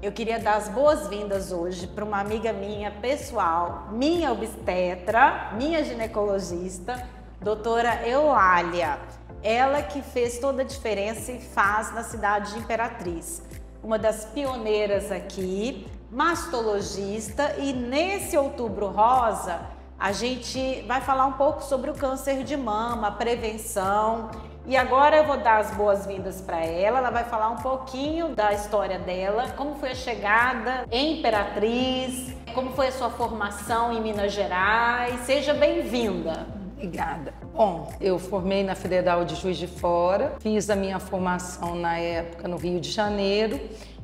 Eu queria dar as boas-vindas hoje para uma amiga minha pessoal, minha obstetra, minha ginecologista, doutora Eulália. Ela que fez toda a diferença e faz na cidade de Imperatriz. Uma das pioneiras aqui, mastologista, e nesse Outubro Rosa a gente vai falar um pouco sobre o câncer de mama, prevenção. E agora eu vou dar as boas-vindas para ela. Ela vai falar um pouquinho da história dela, como foi a chegada em Imperatriz, como foi a sua formação em Minas Gerais. Seja bem-vinda. Obrigada. Bom, eu formei na Federal de Juiz de Fora, fiz a minha formação na época no Rio de Janeiro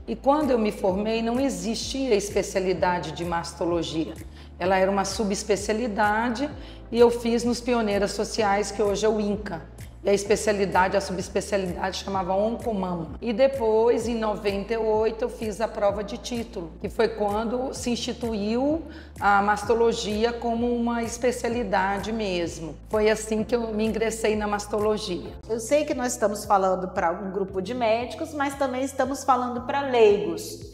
e quando eu me formei não existia a especialidade de mastologia. Ela era uma subespecialidade e eu fiz nos Pioneiras Sociais, que hoje é o INCA. E a especialidade, a subespecialidade chamava Oncomama. E depois, em 98, eu fiz a prova de título, que foi quando se instituiu a mastologia como uma especialidade mesmo. Foi assim que eu me ingressei na mastologia. Eu sei que nós estamos falando para um grupo de médicos, mas também estamos falando para leigos.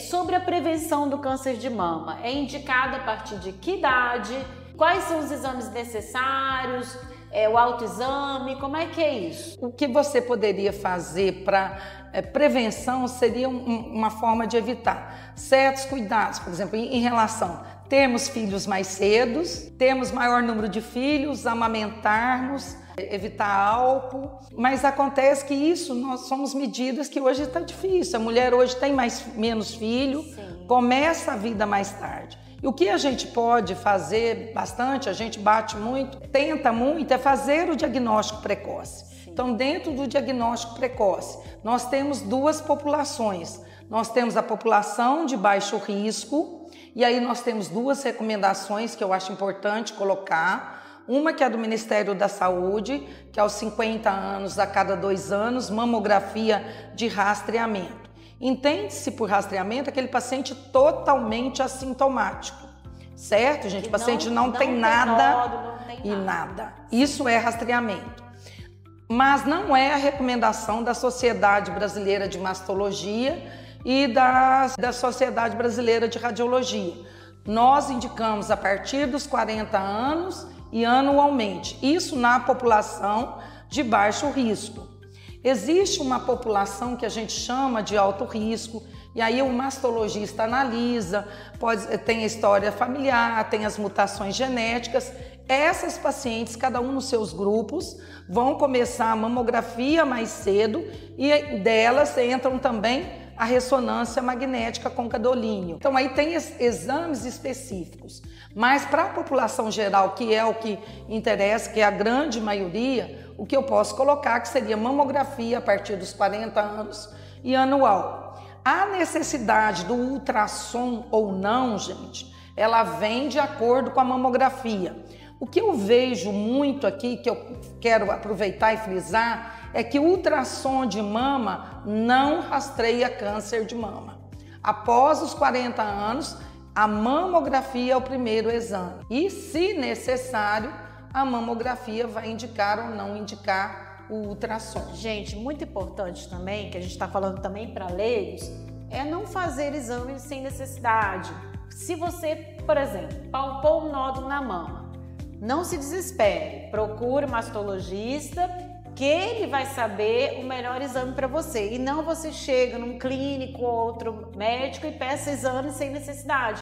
Sobre a prevenção do câncer de mama, é indicada a partir de que idade? Quais são os exames necessários? O autoexame, como é que é isso? O que você poderia fazer para prevenção seria uma forma de evitar certos cuidados, por exemplo, em relação a termos filhos mais cedo, termos maior número de filhos, amamentarmos, evitar álcool, mas acontece que isso nós somos medidas que hoje está difícil. A mulher hoje tem menos filho, sim, começa a vida mais tarde. E o que a gente pode fazer bastante, a gente bate muito, tenta muito, é fazer o diagnóstico precoce. Sim. Então, dentro do diagnóstico precoce, nós temos duas populações. Nós temos a população de baixo risco, e aí nós temos duas recomendações que eu acho importante colocar. Uma que é do Ministério da Saúde, que aos 50 anos, a cada 2 anos, mamografia de rastreamento. Entende-se por rastreamento aquele paciente totalmente assintomático, certo, gente? O paciente não tem nada e nada. Isso é rastreamento. Mas não é a recomendação da Sociedade Brasileira de Mastologia e da Sociedade Brasileira de Radiologia. Nós indicamos a partir dos 40 anos e anualmente. Isso na população de baixo risco. Existe uma população que a gente chama de alto risco, e aí o mastologista analisa, tem a história familiar, tem as mutações genéticas. Essas pacientes, cada um nos seus grupos, vão começar a mamografia mais cedo e delas entram também a ressonância magnética com gadolínio. Então aí tem exames específicos, mas para a população geral, que é o que interessa, que é a grande maioria, o que eu posso colocar que seria mamografia a partir dos 40 anos e anual. A necessidade do ultrassom ou não, gente, ela vem de acordo com a mamografia. O que eu vejo muito aqui, que eu quero aproveitar e frisar, é que o ultrassom de mama não rastreia câncer de mama. Após os 40 anos, a mamografia é o primeiro exame. E, se necessário, a mamografia vai indicar ou não indicar o ultrassom. Gente, muito importante também, que a gente está falando também para leigos, é não fazer exames sem necessidade. Se você, por exemplo, palpou um nódulo na mama, não se desespere, procure um mastologista, que ele vai saber o melhor exame para você. E não você chega num clínico ou outro médico e peça exame sem necessidade.